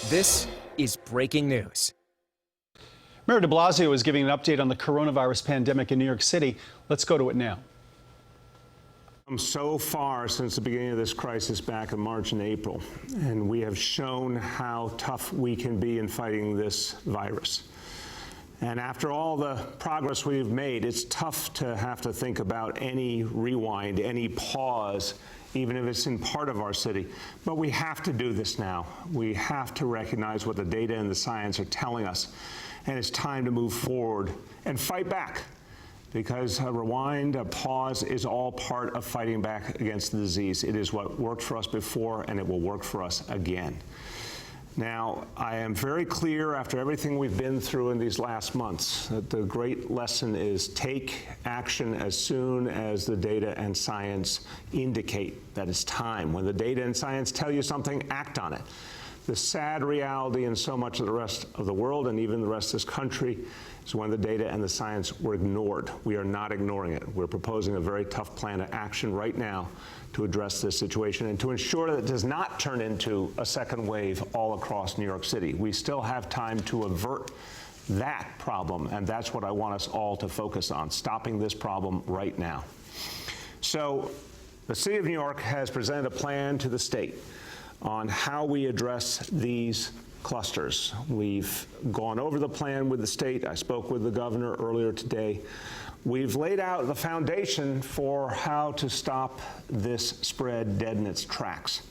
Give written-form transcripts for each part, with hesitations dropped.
This is breaking news. Mayor de Blasio is giving an update on the coronavirus pandemic in New York City. Let's go to it now. So far since the beginning of this crisis back in March and April, and we have shown how tough we can be in fighting this virus. And after all the progress we've made, it's tough to have to think about any rewind, any pause, even if it's in part of our city. But we have to do this now. We have to recognize what the data and the science are telling us. And it's time to move forward and fight back. Because a rewind, a pause is all part of fighting back against the disease. It is what worked for us before, and it will work for us again. Now, I am very clear after everything we've been through in these last months that the great lesson is take action as soon as the data and science indicate that it's time. When the data and science tell you something, act on it. The sad reality in so much of the rest of the world and even the rest of this country is when the data and the science were ignored. We are not ignoring it. We're proposing a very tough plan of action right now to address this situation and to ensure that it does not turn into a second wave all across New York City. We still have time to avert that problem, and that's what I want us all to focus on, stopping this problem right now. So the City of New York has presented a plan to the state on how we address these clusters. We've gone over the plan with the state. I spoke with the governor earlier today. We've laid out the foundation for how to stop this spread dead in its tracks.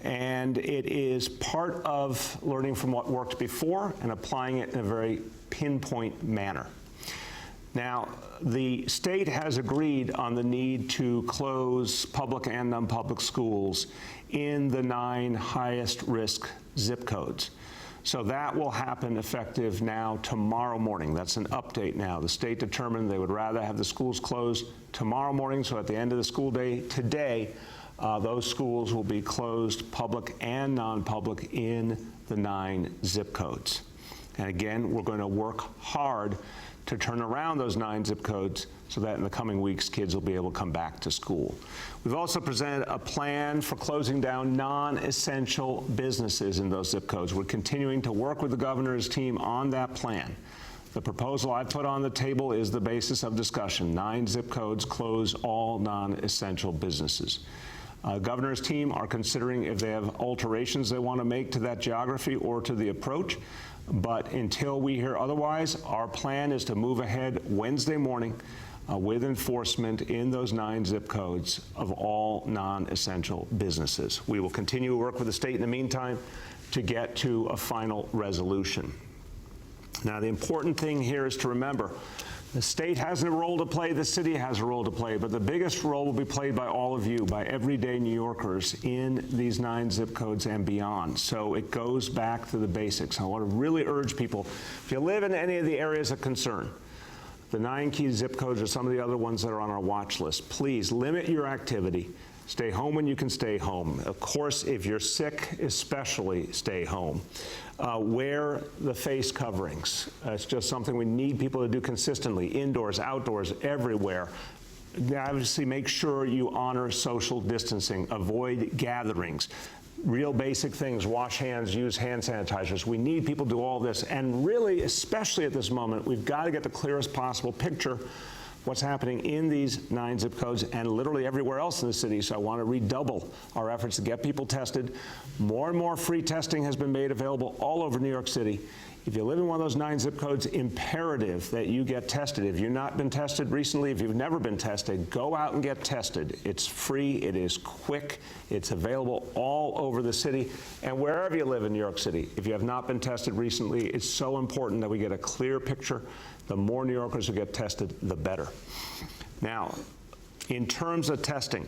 And it is part of learning from what worked before and applying it in a very pinpoint manner. Now, the state has agreed on the need to close public and non-public schools in the 9 highest risk zip codes. So that will happen effective now tomorrow morning. That's an update now. The state determined they would rather have the schools closed tomorrow morning, so at the end of the school day today, those schools will be closed, public and non-public, in the 9 zip codes. And again, we're going to work hard to turn around those 9 zip codes so that in the coming weeks, kids will be able to come back to school. We've also presented a plan for closing down non-essential businesses in those zip codes. We're continuing to work with the governor's team on that plan. The proposal I put on the table is the basis of discussion. 9 zip codes, close all non-essential businesses. Governor's team are considering if they have alterations they want to make to that geography or to the approach. But until we hear otherwise, our plan is to move ahead Wednesday morning with enforcement in those 9 zip codes of all non-essential businesses. We will continue to work with the state in the meantime to get to a final resolution. Now, the important thing here is to remember, the state has a role to play, the city has a role to play, but the biggest role will be played by all of you, by everyday New Yorkers in these 9 zip codes and beyond. So it goes back to the basics. I want to really urge people, if you live in any of the areas of concern, the 9 key zip codes are some of the other ones that are on our watch list. Please limit your activity. Stay home when you can stay home. Of course, if you're sick, especially stay home. Wear the face coverings. It's just something we need people to do consistently, indoors, outdoors, everywhere. Obviously, make sure you honor social distancing. Avoid gatherings. Real basic things, wash hands, use hand sanitizers. We need people to do all this. And really, especially at this moment, we've got to get the clearest possible picture what's happening in these 9 zip codes and literally everywhere else in the city. So I want to redouble our efforts to get people tested. More and more free testing has been made available all over New York City. If you live in one of those 9 zip codes, imperative that you get tested. If you've not been tested recently, if you've never been tested, go out and get tested. It's free, it is quick, it's available all over the city. And wherever you live in New York City, if you have not been tested recently, it's so important that we get a clear picture. The more New Yorkers who get tested, the better. Now, in terms of testing,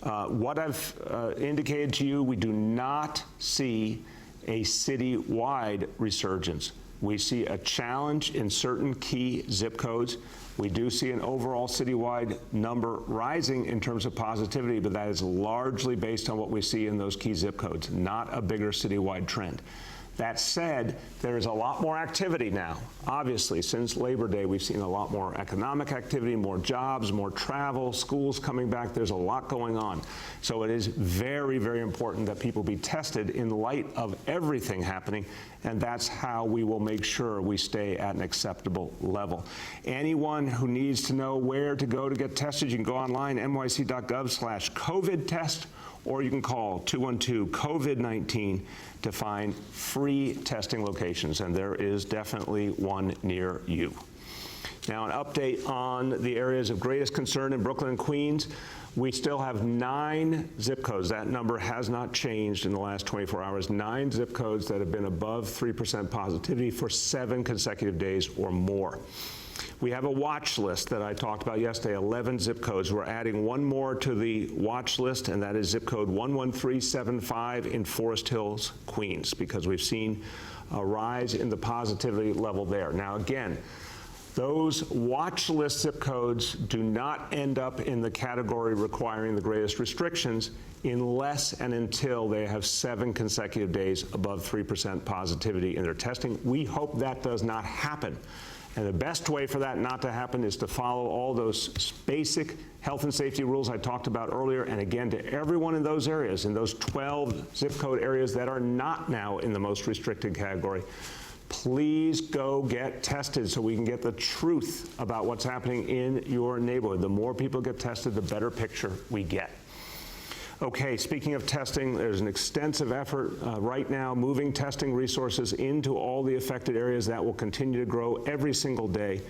what I've indicated to you, we do not see a city-wide resurgence. We see a challenge in certain key zip codes. We do see an overall citywide number rising in terms of positivity, but that is largely based on what we see in those key zip codes, not a bigger citywide trend. That said, there is a lot more activity now. Obviously, since Labor Day, we've seen a lot more economic activity, more jobs, more travel, schools coming back. There's a lot going on. So it is very, very important that people be tested in light of everything happening, and that's how we will make sure we stay at an acceptable level. Anyone who needs to know where to go to get tested, you can go online, nyc.gov/COVID test, or you can call 212-COVID-19 to find free testing locations, and there is definitely one near you. Now, an update on the areas of greatest concern in Brooklyn and Queens. We still have 9 zip codes. That number has not changed in the last 24 hours. 9 zip codes that have been above 3% positivity for 7 consecutive days or more. We have a watch list that I talked about yesterday, 11 zip codes. We're adding one more to the watch list, and that is zip code 11375 in Forest Hills, Queens, because we've seen a rise in the positivity level there. Now, again, those watch list zip codes do not end up in the category requiring the greatest restrictions unless and until they have 7 consecutive days above 3% positivity in their testing. We hope that does not happen. And the best way for that not to happen is to follow all those basic health and safety rules I talked about earlier. And again, to everyone in those areas, in those 12 zip code areas that are not now in the most restricted category, please go get tested so we can get the truth about what's happening in your neighborhood. The more people get tested, the better picture we get. Okay, speaking of testing, there's an extensive effort right now moving testing resources into all the affected areas. That will continue to grow every single day.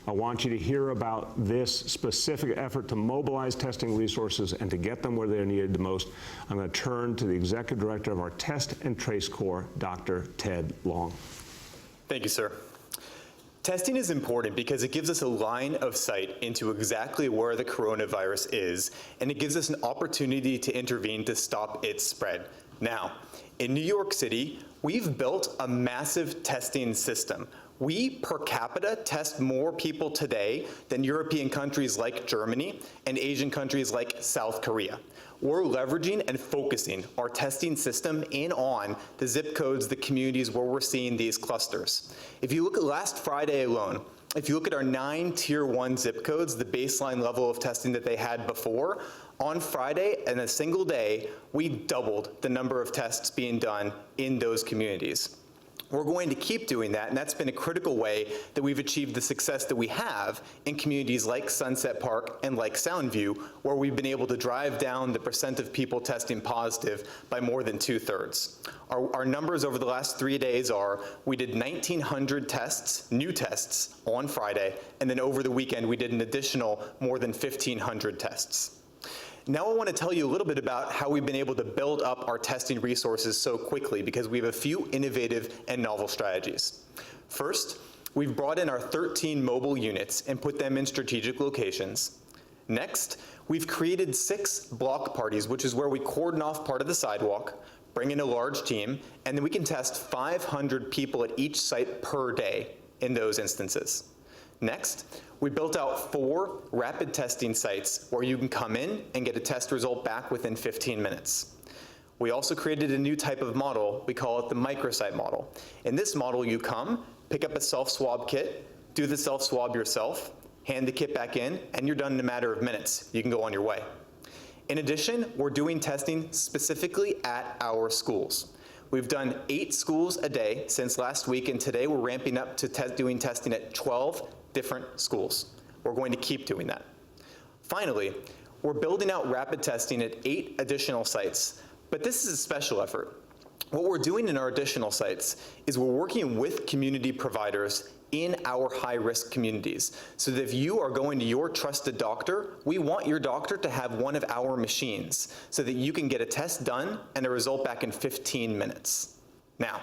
I want you to hear about this specific effort to mobilize testing resources and to get them where they're needed the most. I'm going to turn to the Executive Director of our Test and Trace Corps, Dr. Ted Long. Thank you, sir. Testing is important because it gives us a line of sight into exactly where the coronavirus is, and it gives us an opportunity to intervene to stop its spread. Now, in New York City, we've built a massive testing system. We, per capita, test more people today than European countries like Germany and Asian countries like South Korea. We're leveraging and focusing our testing system in on the zip codes, the communities where we're seeing these clusters. If you look at last Friday alone, if you look at our 9 Tier 1 zip codes, the baseline level of testing that they had before, on Friday, in a single day, we doubled the number of tests being done in those communities. We're going to keep doing that, and that's been a critical way that we've achieved the success that we have in communities like Sunset Park and like Soundview, where we've been able to drive down the percent of people testing positive by more than 2/3. Our numbers over the last 3 days are, we did 1,900 tests, new tests, on Friday, and then over the weekend we did an additional more than 1,500 tests. Now I want to tell you a little bit about how we've been able to build up our testing resources so quickly, because we have a few innovative and novel strategies. First, we've brought in our 13 mobile units and put them in strategic locations. Next, we've created 6 block parties, which is where we cordon off part of the sidewalk, bring in a large team, and then we can test 500 people at each site per day in those instances. Next, we built out 4 rapid testing sites where you can come in and get a test result back within 15 minutes. We also created a new type of model. We call it the microsite model. In this model, you come, pick up a self-swab kit, do the self-swab yourself, hand the kit back in, and you're done in a matter of minutes. You can go on your way. In addition, we're doing testing specifically at our schools. We've done 8 schools a day since last week, and today we're ramping up to doing testing at 12 different schools. We're going to keep doing that. Finally, we're building out rapid testing at 8 additional sites, but this is a special effort. What we're doing in our additional sites is we're working with community providers in our high-risk communities, so that if you are going to your trusted doctor, we want your doctor to have one of our machines so that you can get a test done and a result back in 15 minutes. Now,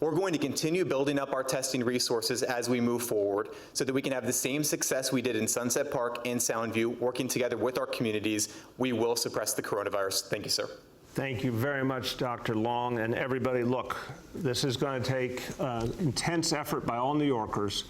we're going to continue building up our testing resources as we move forward so that we can have the same success we did in Sunset Park and Soundview, working together with our communities. We will suppress the coronavirus. Thank you, sir. Thank you very much, Dr. Long. And everybody, look, this is going to take intense effort by all New Yorkers.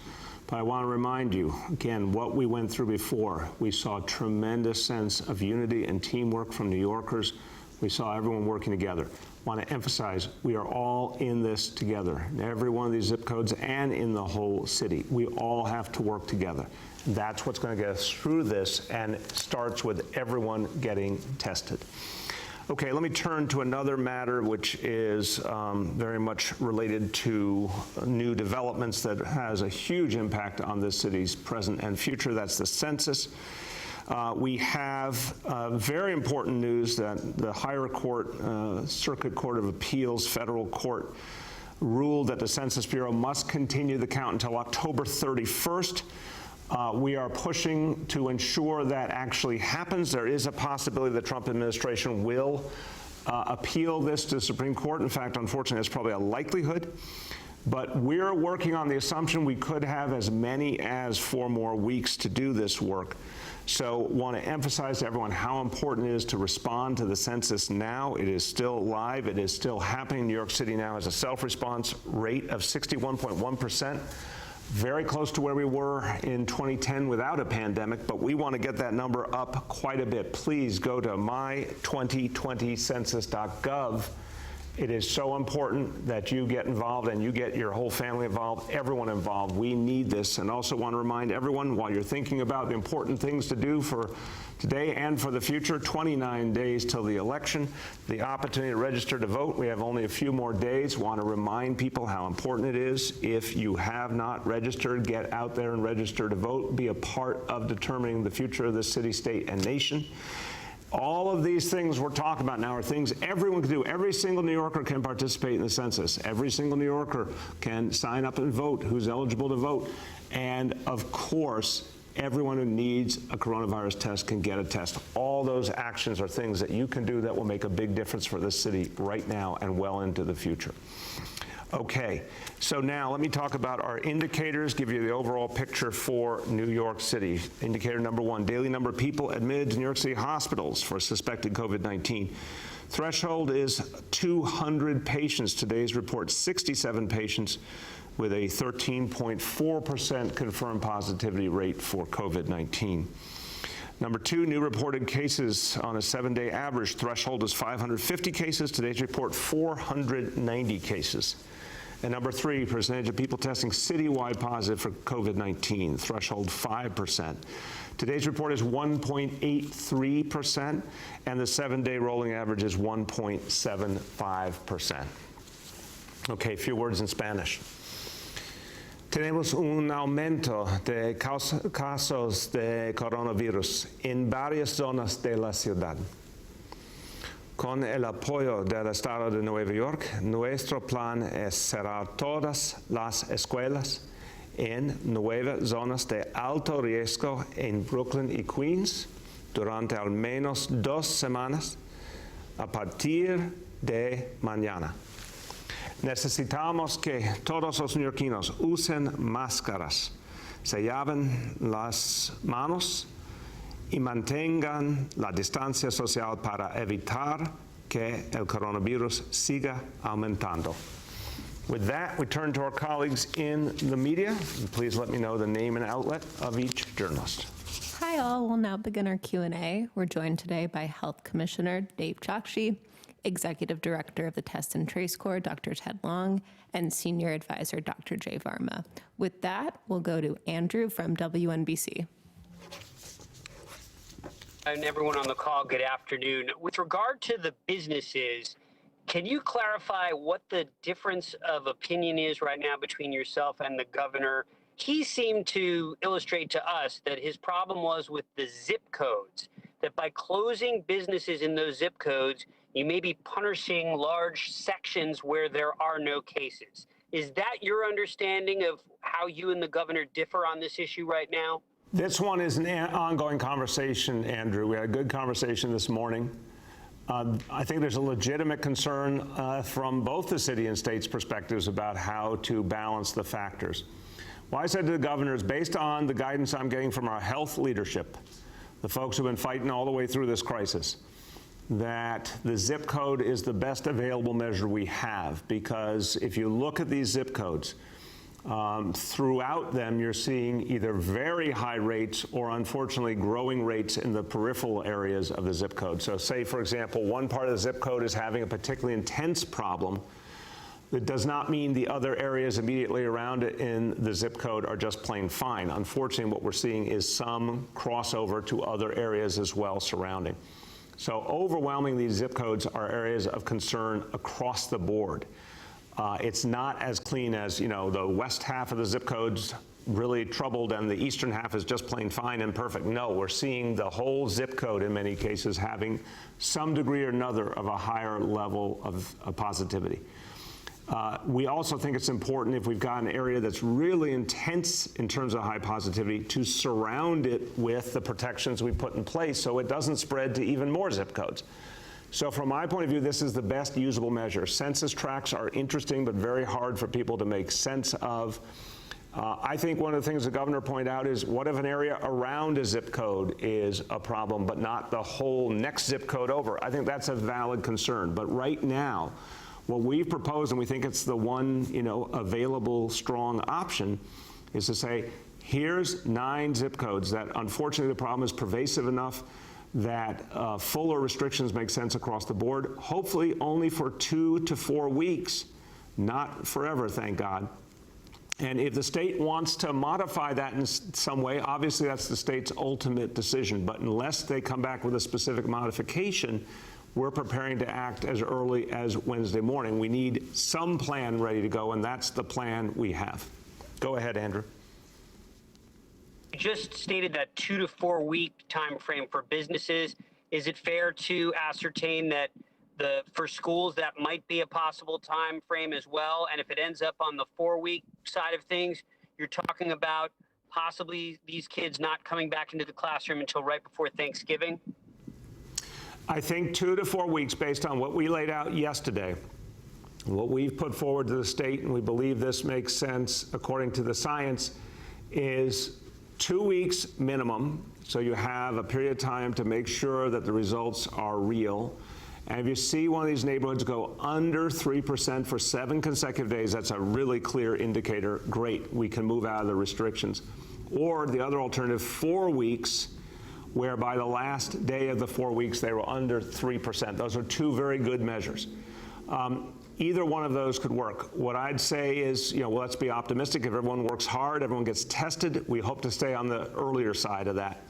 But I want to remind you, again, what we went through before. We saw a tremendous sense of unity and teamwork from New Yorkers. We saw everyone working together. Want to emphasize, we are all in this together. In every one of these zip codes and in the whole city. We all have to work together. That's what's going to get us through this, and it starts with everyone getting tested. Okay, let me turn to another matter which is very much related to new developments that has a huge impact on this city's present and future. That's the census. We have very important news that the higher court, Circuit Court of Appeals, federal court, ruled that the Census Bureau must continue the count until October 31st. We are pushing to ensure that actually happens. There is a possibility the Trump administration will appeal this to the Supreme Court. In fact, unfortunately, it's probably a likelihood. But we're working on the assumption we could have as many as 4 more weeks to do this work. So want to emphasize to everyone how important it is to respond to the census now. It is still live. It is still happening. New York City now has a self-response rate of 61.1%. Very close to where we were in 2010 without a pandemic, but we want to get that number up quite a bit. Please go to my2020census.gov. It is so important that you get involved and you get your whole family involved, everyone involved. We need this, and also want to remind everyone, while you're thinking about the important things to do for today and for the future, 29 days till the election, the opportunity to register to vote. We have only a few more days. Want to remind people how important it is. If you have not registered, get out there and register to vote. Be a part of determining the future of this city, state, and nation. All of these things we're talking about now are things everyone can do. Every single New Yorker can participate in the census. Every single New Yorker can sign up and vote who's eligible to vote. And of course, everyone who needs a coronavirus test can get a test. All those actions are things that you can do that will make a big difference for this city right now and well into the future. Okay, so now let me talk about our indicators, give you the overall picture for New York City. Indicator number 1, daily number of people admitted to New York City hospitals for suspected COVID-19. Threshold is 200 patients. Today's report, 67 patients with a 13.4% confirmed positivity rate for COVID-19. Number 2, new reported cases on a 7-day average. Threshold is 550 cases. Today's report, 490 cases. And number 3, percentage of people testing citywide positive for COVID-19. Threshold 5%. Today's report is 1.83%, and the 7-day rolling average is 1.75%. Okay, a few words in Spanish. Tenemos un aumento de casos de coronavirus en varias zonas de la ciudad. Con el apoyo del Estado de Nueva York, nuestro plan es cerrar todas las escuelas en 9 zonas de alto riesgo en Brooklyn y Queens durante al menos 2 semanas a partir de mañana. Necesitamos que todos los neoyorquinos usen máscaras, se laven las manos y mantengan la distancia social para evitar que el coronavirus siga aumentando. With that, we turn to our colleagues in the media. Please let me know the name and outlet of each journalist. Hi all, we'll now begin our Q&A. We're joined today by Health Commissioner Dave Chokshi, Executive Director of the Test and Trace Corps, Dr. Ted Long, and Senior Advisor, Dr. Jay Varma. With that, we'll go to Andrew from WNBC. And everyone on the call, good afternoon. With regard to the businesses, can you clarify what the difference of opinion is right now between yourself and the governor? He seemed to illustrate to us that his problem was with the zip codes, that by closing businesses in those zip codes, you may be punishing large sections where there are no cases. Is that your understanding of how you and the governor differ on this issue right now? This one is an ongoing conversation, Andrew. We had a good conversation this morning. I think there's a legitimate concern from both the city and state's perspectives about how to balance the factors. What I said to the governor is based on the guidance I'm getting from our health leadership, the folks who've been fighting all the way through this crisis, that the zip code is the best available measure we have, because if you look at these zip codes, Throughout them, you're seeing either very high rates or, unfortunately, growing rates in the peripheral areas of the zip code. So say, for example, one part of the zip code is having a particularly intense problem. That does not mean the other areas immediately around it in the zip code are just plain fine. Unfortunately, what we're seeing is some crossover to other areas as well surrounding. So overwhelmingly, zip codes are areas of concern across the board. It's not as clean as, you know, the west half of the zip code's really troubled and the eastern half is just plain fine and perfect. No, we're seeing the whole zip code in many cases having some degree or another of a higher level of positivity. We also think it's important, if we've got an area that's really intense in terms of high positivity, to surround it with the protections we put in place so it doesn't spread to even more zip codes. So from my point of view, this is the best usable measure. Census tracts are interesting but very hard for people to make sense of. I think one of the things the governor pointed out is, what if an area around a zip code is a problem but not the whole next zip code over? I think that's a valid concern. But right now, what we've proposed, and we think it's the one, you know, available strong option, is to say, here's 9 zip codes that, unfortunately, the problem is pervasive enough that fuller restrictions make sense across the board, hopefully only for 2 to 4 weeks, not forever, thank God. And if the state wants to modify that in some way, obviously that's the state's ultimate decision. But unless they come back with a specific modification, we're preparing to act as early as Wednesday morning. We need some plan ready to go, and that's the plan we have. Go ahead, Andrew. You just stated that 2 to 4 week time frame for businesses. Is it fair to ascertain that for schools that might be a possible time frame as well? And if it ends up on the 4-week side of things, you're talking about possibly these kids not coming back into the classroom until right before Thanksgiving? I think 2 to 4 weeks, based on what we laid out yesterday, what we've put forward to the state, and we believe this makes sense according to the science, is 2 weeks minimum. So you have a period of time to make sure that the results are real. And if you see one of these neighborhoods go under 3% for 7 consecutive days, that's a really clear indicator. Great, we can move out of the restrictions. Or the other alternative, 4 weeks, where by the last day of the 4 weeks, they were under 3%. Those are 2 very good measures. Either one of those could work. What I'd say is, you know, well, let's be optimistic. If everyone works hard, everyone gets tested, we hope to stay on the earlier side of that.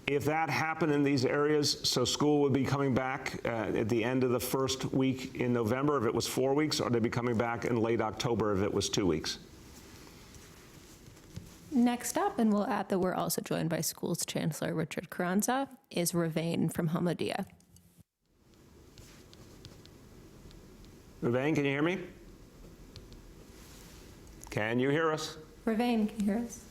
If that happened in these areas, so school would be coming back at the end of the first week in November if it was 4 weeks, or they'd be coming back in late October if it was 2 weeks. Next up, and we'll add that we're also joined by Schools Chancellor Richard Carranza, is Ravane from Homodia. Ravane, can you hear me? Can you hear us? Ravane, can you hear us?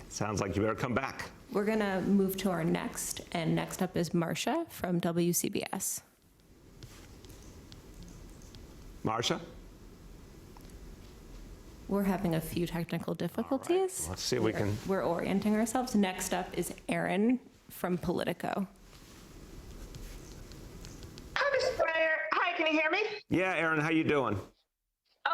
Sounds like you better come back. We're going to move to our next, and next up is Marcia from WCBS. Marcia? We're having a few technical difficulties. Right. Let's see if we can. We're orienting ourselves. Next up is Aaron from Politico. Hi, Mr. Mayor. Hi, can you hear me? Yeah, Aaron, how you doing?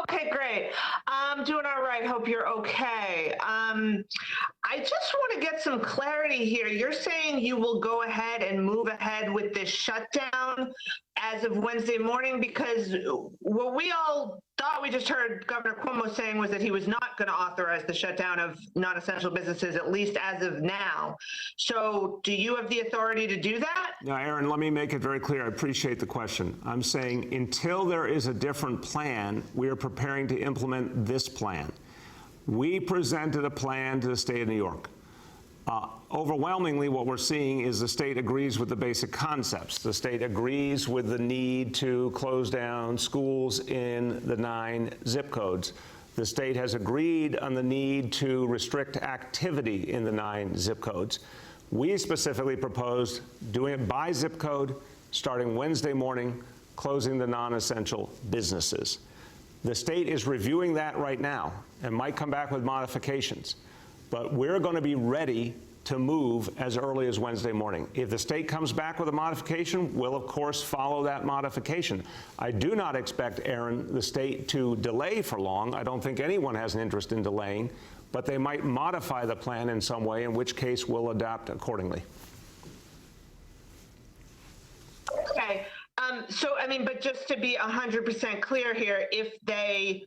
Okay, great. I'm doing all right. Hope you're okay. I just want to get some clarity here. You're saying you will go ahead and move ahead with this shutdown as of Wednesday morning, because what we all thought we just heard Governor Cuomo saying was that he was not going to authorize the shutdown of non-essential businesses, at least as of now. So do you have the authority to do that? Now, Aaron, let me make it very clear. I appreciate the question. I'm saying until there is a different plan, we are preparing to implement this plan. We presented a plan to the state of New York. Overwhelmingly, what we're seeing is the state agrees with the basic concepts. The state agrees with the need to close down schools in the 9 zip codes. The state has agreed on the need to restrict activity in the 9 zip codes. We specifically proposed doing it by zip code, starting Wednesday morning, closing the non-essential businesses. The state is reviewing that right now and might come back with modifications. But we're going to be ready to move as early as Wednesday morning. If the state comes back with a modification, we'll of course follow that modification. I do not expect, Aaron, the state to delay for long. I don't think anyone has an interest in delaying, but they might modify the plan in some way, in which case we'll adapt accordingly. Okay. So, I mean, but just to be 100% clear here, if they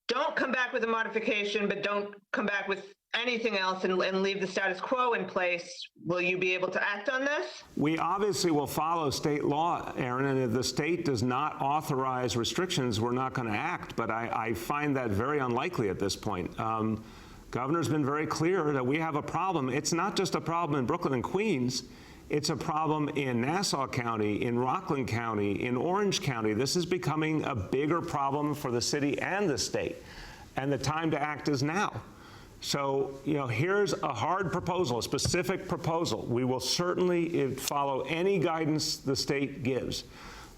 don't come back with a modification, but don't come back with anything else and leave the status quo in place, will you be able to act on this? We obviously will follow state law, Aaron, and if the state does not authorize restrictions, we're not going to act, but I find that very unlikely at this point. Governor's been very clear that we have a problem. It's not just a problem in Brooklyn and Queens. It's a problem in Nassau County, in Rockland County, in Orange County. This is becoming a bigger problem for the city and the state, and the time to act is now. So, here's a hard proposal, a specific proposal. We will certainly follow any guidance the state gives.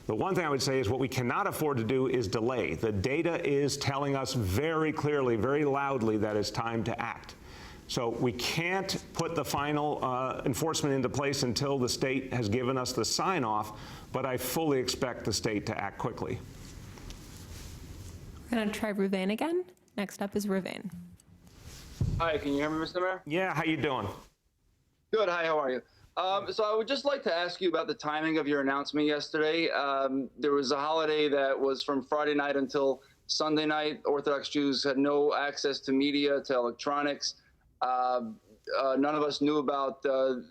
The one thing I would say is what we cannot afford to do is delay. The data is telling us very clearly, very loudly that it's time to act. So we can't put the final enforcement into place until the state has given us the sign off, but I fully expect the state to act quickly. We're going to try Ruvain again. Next up is Ruvain. Hi, can you hear me, Mr. Mayor? Yeah, how you doing? Good, hi, how are you? So I would just like to ask you about the timing of your announcement yesterday. There was a holiday that was from Friday night until Sunday night. Orthodox Jews had no access to media, to electronics. None of us knew about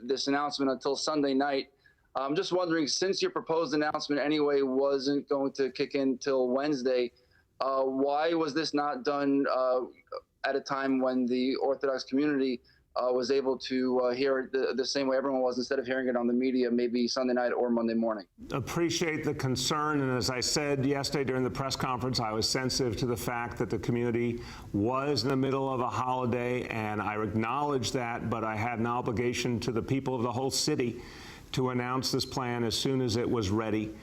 this announcement until Sunday night. I'm just wondering, since your proposed announcement anyway wasn't going to kick in till Wednesday, why was this not done at a time when the Orthodox community was able to hear it the same way everyone was, instead of hearing it on the media, maybe Sunday night or Monday morning? Appreciate the concern, and as I said yesterday during the press conference, I was sensitive to the fact that the community was in the middle of a holiday, and I acknowledge that, but I had an obligation to the people of the whole city to announce this plan as soon as it was ready.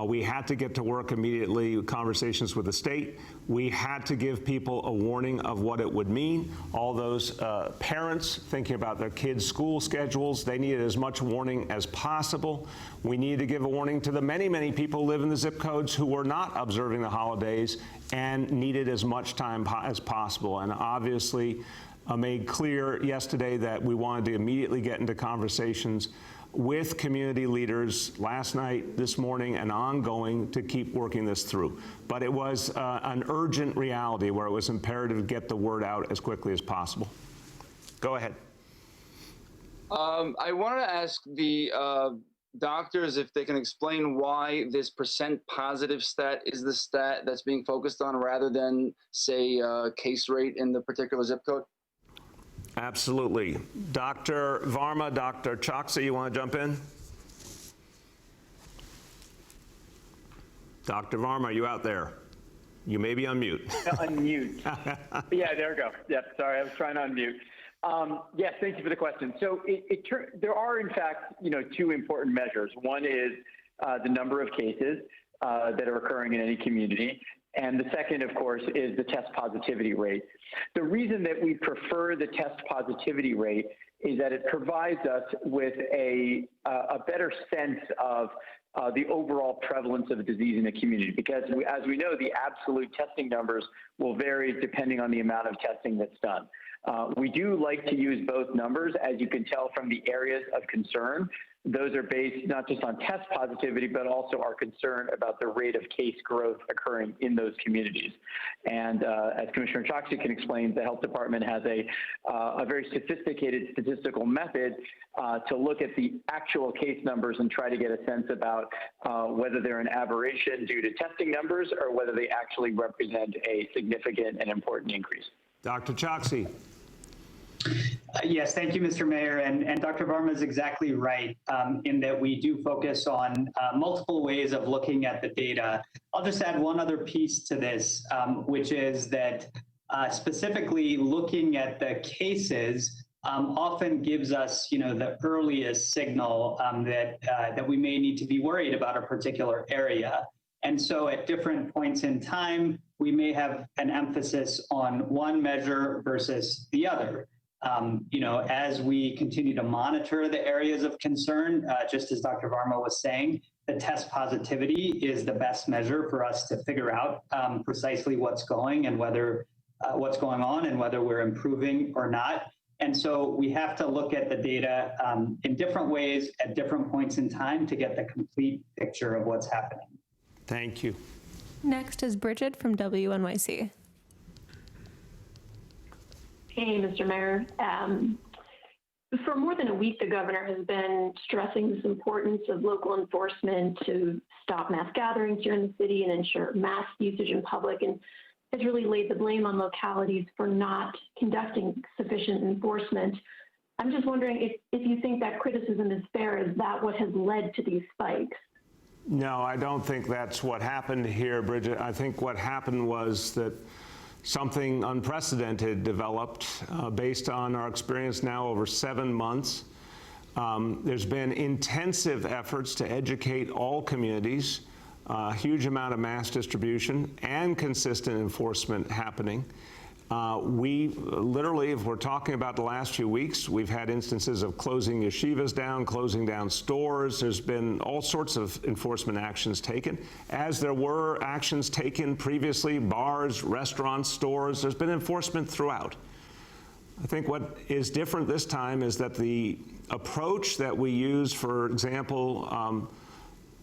We had to get to work immediately with conversations with the state. We had to give people a warning of what it would mean. All those parents thinking about their kids' school schedules, they needed as much warning as possible. We needed to give a warning to the many, many people who live in the zip codes who were not observing the holidays and needed as much time as possible. And obviously made clear yesterday that we wanted to immediately get into conversations with community leaders last night, this morning, and ongoing to keep working this through. But it was an urgent reality where it was imperative to get the word out as quickly as possible. Go ahead. I wanted to ask the doctors if they can explain why this percent positive stat is the stat that's being focused on rather than, say, case rate in the particular zip code. Absolutely. Dr. Varma, Dr. Choksi, you want to jump in? Dr. Varma, are you out there? You may be on mute. Unmute. Yeah, there we go. Yep, sorry, I was trying to unmute. Yes, thank you for the question. So there are, in fact, two important measures. One is the number of cases that are occurring in any community. And the second, of course, is the test positivity rate. The reason that we prefer the test positivity rate is that it provides us with a better sense of the overall prevalence of the disease in the community, because as we know, the absolute testing numbers will vary depending on the amount of testing that's done. We do like to use both numbers, as you can tell from the areas of concern. Those are based not just on test positivity, but also our concern about the rate of case growth occurring in those communities. And as Commissioner Choksi can explain, the health department has a very sophisticated statistical method to look at the actual case numbers and try to get a sense about whether they're an aberration due to testing numbers or whether they actually represent a significant and important increase. Dr. Choksi. Yes, thank you, Mr. Mayor. And Dr. Varma is exactly right in that we do focus on multiple ways of looking at the data. I'll just add one other piece to this, which is that specifically looking at the cases often gives us, the earliest signal that we may need to be worried about a particular area. And so at different points in time, we may have an emphasis on one measure versus the other. As we continue to monitor the areas of concern, just as Dr. Varma was saying, the test positivity is the best measure for us to figure out precisely what's going on and whether we're improving or not. And so we have to look at the data in different ways at different points in time to get the complete picture of what's happening. Thank you. Next is Bridget from WNYC. Hey, Mr. Mayor. For more than a week, the governor has been stressing this importance of local enforcement to stop mass gatherings here in the city and ensure mask usage in public, and has really laid the blame on localities for not conducting sufficient enforcement. I'm just wondering if you think that criticism is fair. Is that what has led to these spikes? No, I don't think that's what happened here, Bridget. I think what happened was that something unprecedented developed based on our experience now over 7 months. There's been intensive efforts to educate all communities, a huge amount of mass distribution and consistent enforcement happening. We literally, if we're talking about the last few weeks, we've had instances of closing yeshivas down, closing down stores. There's been all sorts of enforcement actions taken. As there were actions taken previously, bars, restaurants, stores, there's been enforcement throughout. I think what is different this time is that the approach that we use, for example,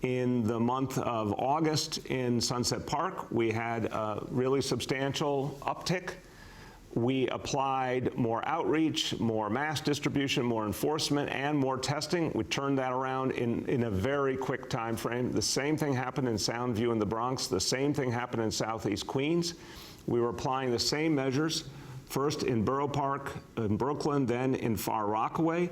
in the month of August in Sunset Park, we had a really substantial uptick. We applied more outreach, more mass distribution, more enforcement, and more testing. We turned that around in a very quick time frame. The same thing happened in Soundview in the Bronx. The same thing happened in Southeast Queens. We were applying the same measures, first in Borough Park, in Brooklyn, then in Far Rockaway,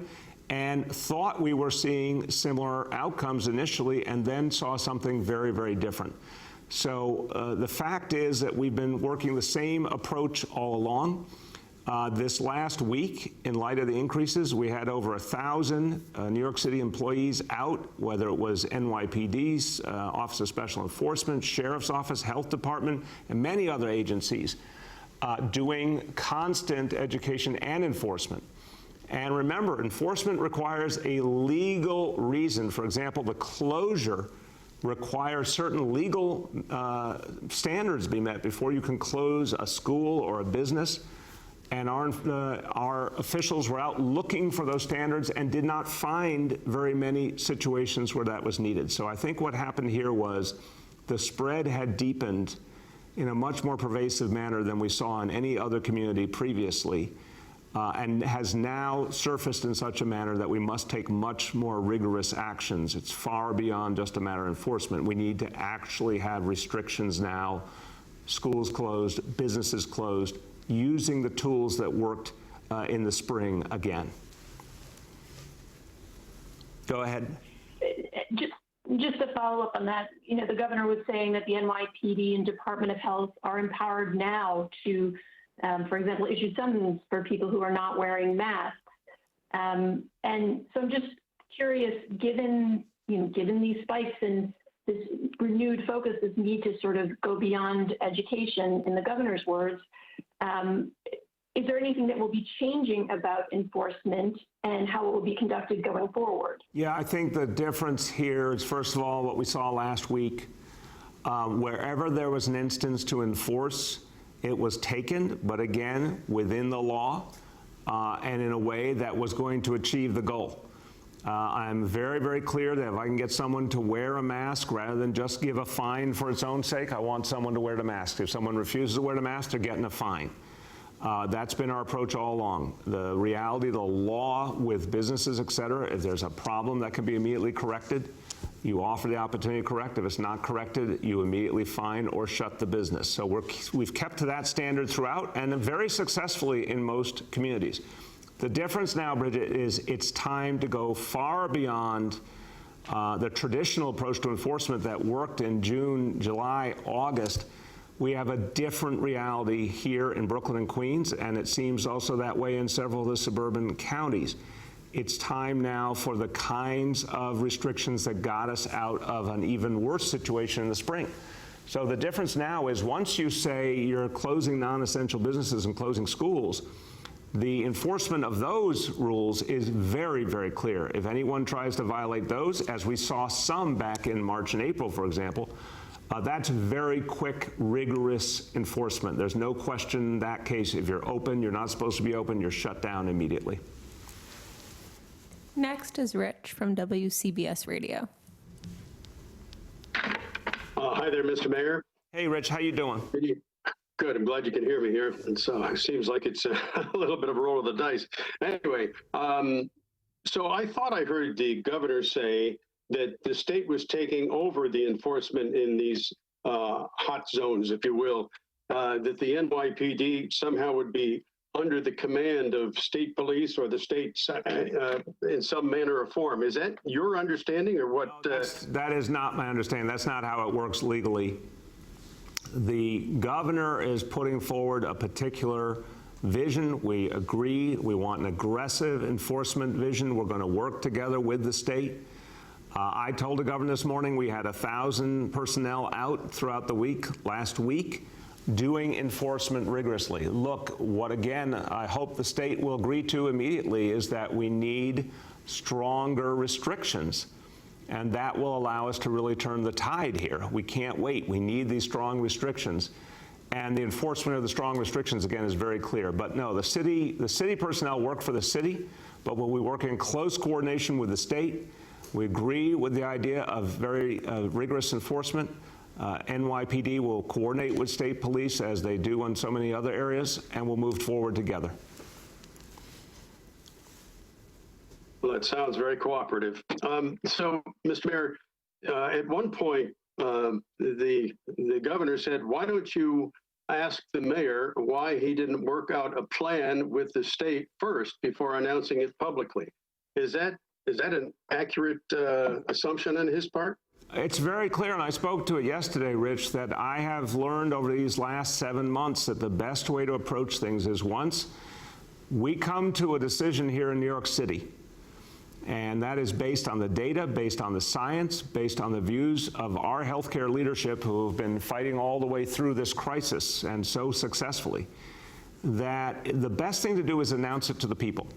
and thought we were seeing similar outcomes initially, and then saw something very, very different. So the fact is that we've been working the same approach all along. This last week, in light of the increases, we had over 1,000 New York City employees out, whether it was NYPD's Office of Special Enforcement, Sheriff's Office, Health Department, and many other agencies doing constant education and enforcement. And remember, enforcement requires a legal reason. For example, the closure requires certain legal standards be met before you can close a school or a business. And our officials were out looking for those standards and did not find very many situations where that was needed. So I think what happened here was the spread had deepened in a much more pervasive manner than we saw in any other community previously. And has now surfaced in such a manner that we must take much more rigorous actions. It's far beyond just a matter of enforcement. We need to actually have restrictions now, schools closed, businesses closed, using the tools that worked in the spring again. Go ahead. Just to follow up on that, the governor was saying that the NYPD and Department of Health are empowered now to for example, issue summons for people who are not wearing masks. And so I'm just curious, given these spikes and this renewed focus, this need to sort of go beyond education, in the governor's words, is there anything that will be changing about enforcement and how it will be conducted going forward? Yeah, I think the difference here is, first of all, what we saw last week. Wherever there was an instance to enforce, it was taken, but again, within the law and in a way that was going to achieve the goal. I'm very, very clear that if I can get someone to wear a mask rather than just give a fine for its own sake, I want someone to wear the mask. If someone refuses to wear the mask, they're getting a fine. That's been our approach all along. The reality, the law with businesses, et cetera, if there's a problem that can be immediately corrected, you offer the opportunity to correct. If it's not corrected, you immediately fine or shut the business. So we've kept to that standard throughout, and very successfully in most communities. The difference now, Bridget, is it's time to go far beyond the traditional approach to enforcement that worked in June, July, August. We have a different reality here in Brooklyn and Queens, and it seems also that way in several of the suburban counties. It's time now for the kinds of restrictions that got us out of an even worse situation in the spring. So the difference now is once you say you're closing non-essential businesses and closing schools, The enforcement of those rules is very, very clear. If anyone tries to violate those, as we saw some back in March and April, for example, that's very quick, rigorous enforcement. There's no question in that case. If you're open, you're not supposed to be open, you're shut down immediately. Next is Rich from WCBS Radio. Hi there, Mr. Mayor. Hey, Rich, how you doing? Good. I'm glad you can hear me here. And so it seems like it's a little bit of a roll of the dice. Anyway, so I thought I heard the governor say that the state was taking over the enforcement in these hot zones, if you will, that the NYPD somehow would be under the command of state police or the state in some manner or form. Is that your understanding or what? No, that is not my understanding. That's not how it works legally. The governor is putting forward a particular vision. We agree. We want an aggressive enforcement vision. We're going to work together with the state. I told the governor this morning we had 1,000 personnel out throughout the week, last week, doing enforcement rigorously. Look, what again I hope the state will agree to immediately is that we need stronger restrictions. And that will allow us to really turn the tide here. We can't wait. We need these strong restrictions. And the enforcement of the strong restrictions, again, is very clear. But no, the city personnel work for the city, but we'll be working in close coordination with the state. We agree with the idea of very rigorous enforcement. NYPD will coordinate with state police as they do in so many other areas, and we'll move forward together. Well, that sounds very cooperative. So, Mr. Mayor, at one point, the governor said, why don't you ask the mayor why he didn't work out a plan with the state first before announcing it publicly? Is that an accurate assumption on his part? It's very clear, and I spoke to it yesterday, Rich, that I have learned over these last 7 months that the best way to approach things is once we come to a decision here in New York City, and that is based on the data, based on the science, based on the views of our healthcare leadership who have been fighting all the way through this crisis and so successfully, that the best thing to do is announce it to the people,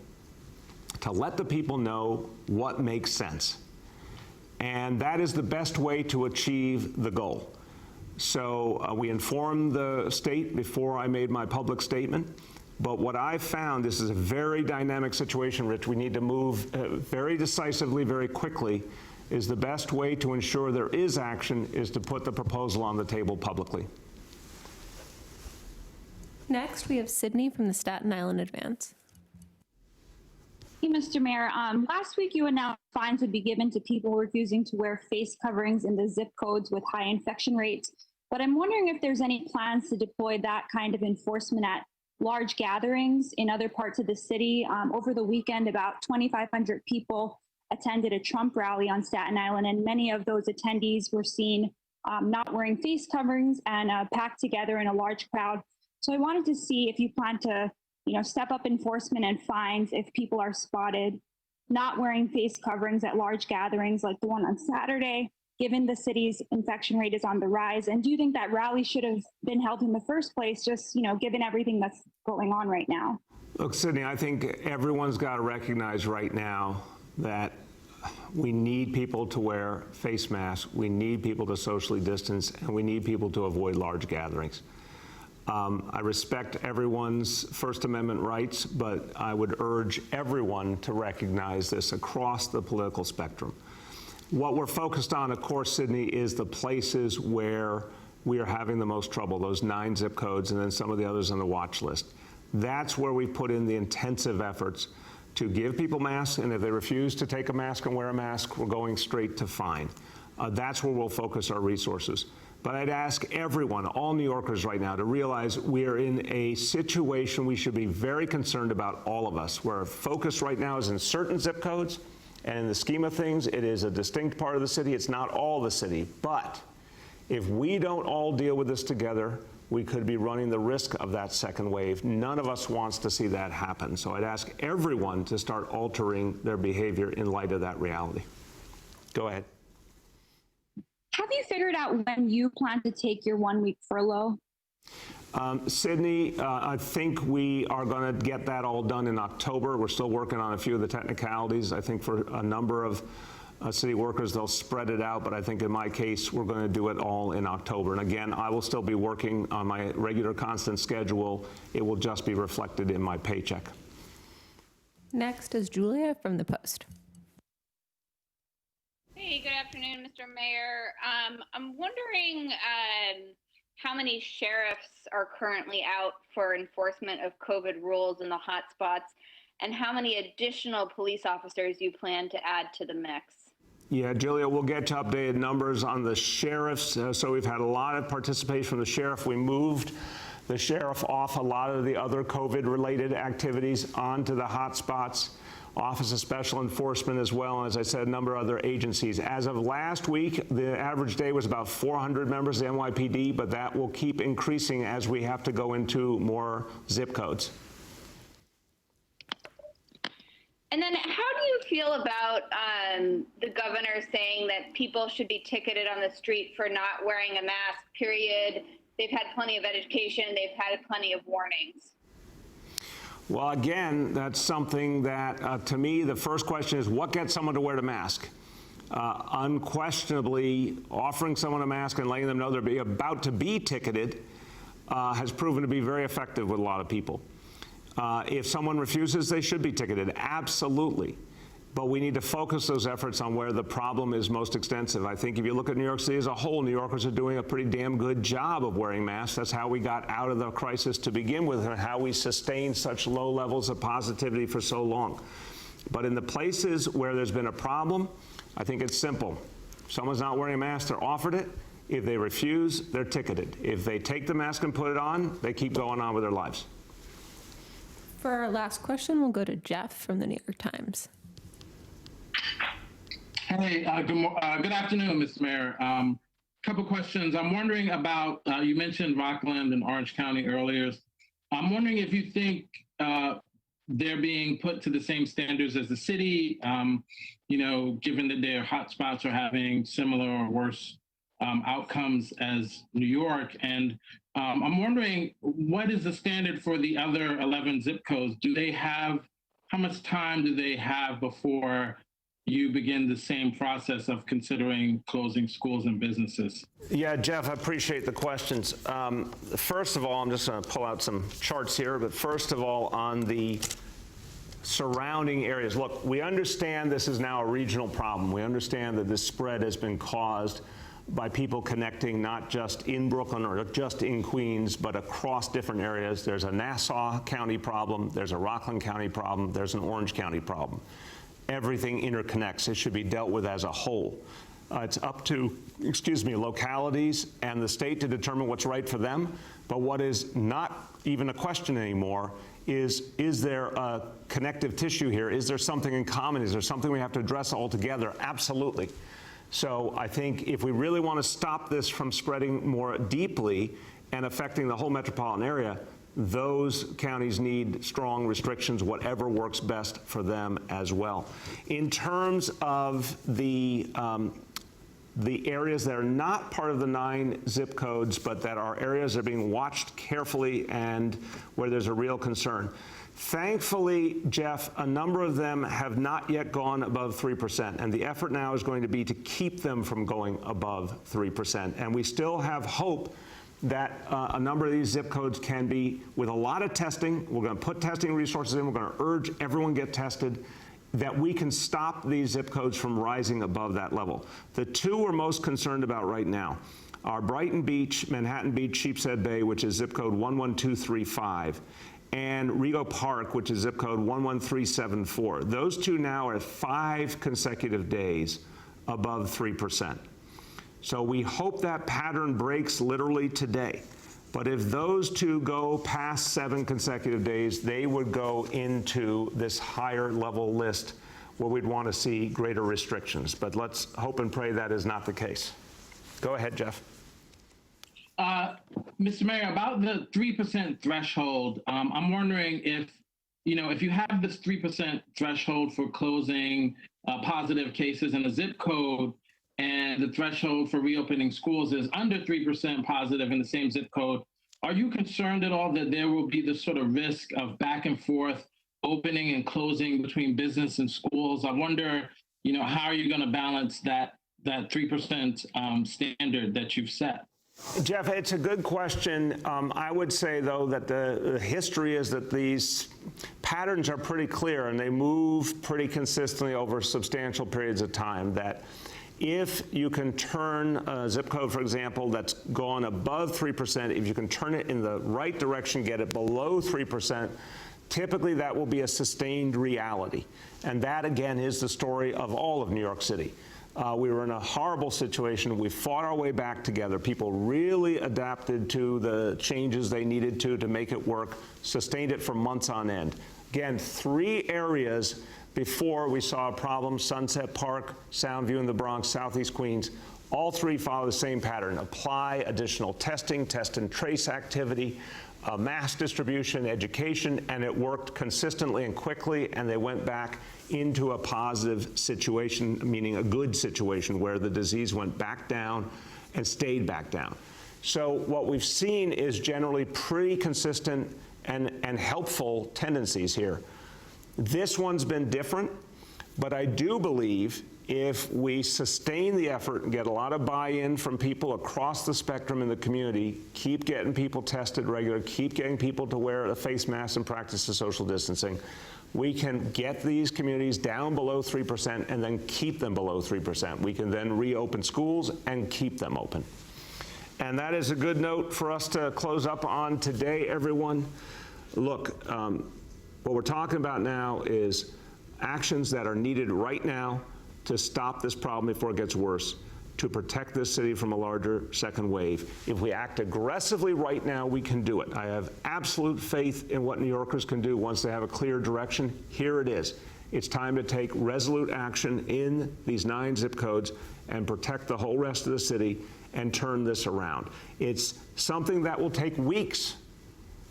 to let the people know what makes sense. And that is the best way to achieve the goal. So we informed the state before I made my public statement. But what I've found, this is a very dynamic situation, Rich. We need to move very decisively, very quickly. Is the best way to ensure there is action is to put the proposal on the table publicly. Next, we have Sydney from the Staten Island Advance. Hey, Mr. Mayor. Last week you announced fines would be given to people refusing to wear face coverings in the zip codes with high infection rates. But I'm wondering if there's any plans to deploy that kind of enforcement at large gatherings in other parts of the city. Over the weekend, about 2,500 people attended a Trump rally on Staten Island, and many of those attendees were seen not wearing face coverings and packed together in a large crowd. So I wanted to see if you plan to, step up enforcement and fines if people are spotted not wearing face coverings at large gatherings like the one on Saturday, given the city's infection rate is on the rise. And do you think that rally should have been held in the first place, just, given everything that's going on right now? Look, Sydney, I think everyone's got to recognize right now that we need people to wear face masks, we need people to socially distance, and we need people to avoid large gatherings. I respect everyone's First Amendment rights, but I would urge everyone to recognize this across the political spectrum. What we're focused on, of course, Sydney, is the places where we are having the most trouble, those 9 zip codes and then some of the others on the watch list. That's where we put in the intensive efforts to give people masks, and if they refuse to take a mask and wear a mask, we're going straight to fine. That's where we'll focus our resources. But I'd ask everyone, all New Yorkers right now, to realize we are in a situation we should be very concerned about, all of us, where our focus right now is in certain zip codes. And in the scheme of things, it is a distinct part of the city. It's not all the city. But if we don't all deal with this together, we could be running the risk of that second wave. None of us wants to see that happen. So I'd ask everyone to start altering their behavior in light of that reality. Go ahead. Have you figured out when you plan to take your 1-week furlough? Sydney, I think we are going to get that all done in October. We're still working on a few of the technicalities. I think for a number of city workers, they'll spread it out, but I think in my case, we're going to do it all in October. And again, I will still be working on my regular constant schedule. It will just be reflected in my paycheck. Next is Julia from the Post. Hey, good afternoon, Mr. Mayor. I'm wondering how many sheriffs are currently out for enforcement of COVID rules in the hotspots, and how many additional police officers you plan to add to the mix? Yeah, Julia, we'll get to updated numbers on the sheriffs. So we've had a lot of participation from the sheriff. We moved the sheriff off a lot of the other COVID-related activities onto the hotspots. Office of Special Enforcement as well, and as I said, a number of other agencies. As of last week, the average day was about 400 members of the NYPD, but that will keep increasing as we have to go into more zip codes. And then how do you feel about the governor saying that people should be ticketed on the street for not wearing a mask, period? They've had plenty of education. They've had plenty of warnings. Well, again, that's something that, to me, the first question is what gets someone to wear the mask? Unquestionably, offering someone a mask and letting them know they're about to be ticketed has proven to be very effective with a lot of people. If someone refuses, they should be ticketed, absolutely. But we need to focus those efforts on where the problem is most extensive. I think if you look at New York City as a whole, New Yorkers are doing a pretty damn good job of wearing masks. That's how we got out of the crisis to begin with and how we sustained such low levels of positivity for so long. But in the places where there's been a problem, I think it's simple. If someone's not wearing a mask, they're offered it. If they refuse, they're ticketed. If they take the mask and put it on, they keep going on with their lives. For our last question, we'll go to Jeff from the New York Times. Hey, good afternoon, Mr. Mayor. Couple questions. I'm wondering about, you mentioned Rockland and Orange County earlier. I'm wondering if you think they're being put to the same standards as the city, given that their hotspots are having similar or worse outcomes as New York. And I'm wondering, what is the standard for the other 11 zip codes? How much time do they have before you begin the same process of considering closing schools and businesses? Yeah, Jeff, I appreciate the questions. First of all, I'm just going to pull out some charts here, but first of all, on the surrounding areas, look, we understand this is now a regional problem. We understand that this spread has been caused by people connecting not just in Brooklyn or just in Queens, but across different areas. There's a Nassau County problem, there's a Rockland County problem, there's an Orange County problem. Everything interconnects. It should be dealt with as a whole. It's up to, localities and the state to determine what's right for them. But what is not even a question anymore is there a connective tissue here? Is there something in common? Is there something we have to address all together? Absolutely. So I think if we really want to stop this from spreading more deeply and affecting the whole metropolitan area, those counties need strong restrictions, whatever works best for them as well. In terms of the areas that are not part of the 9 zip codes, but that are areas that are being watched carefully and where there's a real concern. Thankfully, Jeff, a number of them have not yet gone above 3%, and the effort now is going to be to keep them from going above 3%. And we still have hope that a number of these zip codes can be, with a lot of testing, we're going to put testing resources in, we're going to urge everyone get tested, that we can stop these zip codes from rising above that level. The 2 we're most concerned about right now are Brighton Beach, Manhattan Beach, Sheepshead Bay, which is zip code 11235, and Rego Park, which is zip code 11374. Those 2 now are 5 consecutive days above 3%. So we hope that pattern breaks literally today. But if those 2 go past 7 consecutive days, they would go into this higher level list where we'd want to see greater restrictions. But let's hope and pray that is not the case. Go ahead, Jeff. Mr. Mayor, about the 3% threshold, I'm wondering if you have this 3% threshold for closing positive cases in a zip code, and the threshold for reopening schools is under 3% positive in the same zip code, Are you concerned at all that there will be this sort of risk of back and forth, opening and closing between business and schools? I wonder, how are you going to balance that 3% standard that you've set? Jeff, it's a good question. I would say, though, that the history is that these patterns are pretty clear and they move pretty consistently over substantial periods of time. That if you can turn a zip code, for example, that's gone above 3%, if you can turn it in the right direction, get it below 3%, typically that will be a sustained reality. And that, again, is the story of all of New York City. We were in a horrible situation. We fought our way back together. People really adapted to the changes they needed to make it work, sustained it for months on end. Again, 3 areas before we saw a problem: Sunset Park, Soundview in the Bronx, Southeast Queens. All 3 follow the same pattern: apply additional testing, test and trace activity, mass distribution, education, and it worked consistently and quickly, and they went back into a positive situation, meaning a good situation, where the disease went back down and stayed back down. So what we've seen is generally pretty consistent and helpful tendencies here. This one's been different, but I do believe if we sustain the effort and get a lot of buy-in from people across the spectrum in the community, keep getting people tested regularly, keep getting people to wear a face mask and practice the social distancing, we can get these communities down below 3% and then keep them below 3%. We can then reopen schools and keep them open. And that is a good note for us to close up on today, everyone. Look, what we're talking about now is actions that are needed right now to stop this problem before it gets worse, to protect this city from a larger second wave. If we act aggressively right now, we can do it. I have absolute faith in what New Yorkers can do once they have a clear direction. Here it is. It's time to take resolute action in these 9 zip codes and protect the whole rest of the city and turn this around. It's something that will take weeks.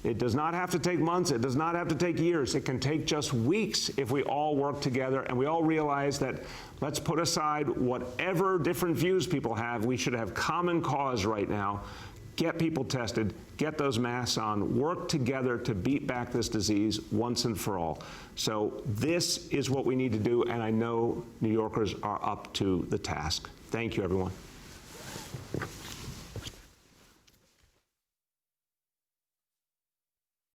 It does not have to take months. It does not have to take years. It can take just weeks if we all work together and we all realize that let's put aside whatever different views people have. We should have common cause right now. Get people tested, get those masks on, work together to beat back this disease once and for all. So this is what we need to do, and I know New Yorkers are up to the task. Thank you, everyone.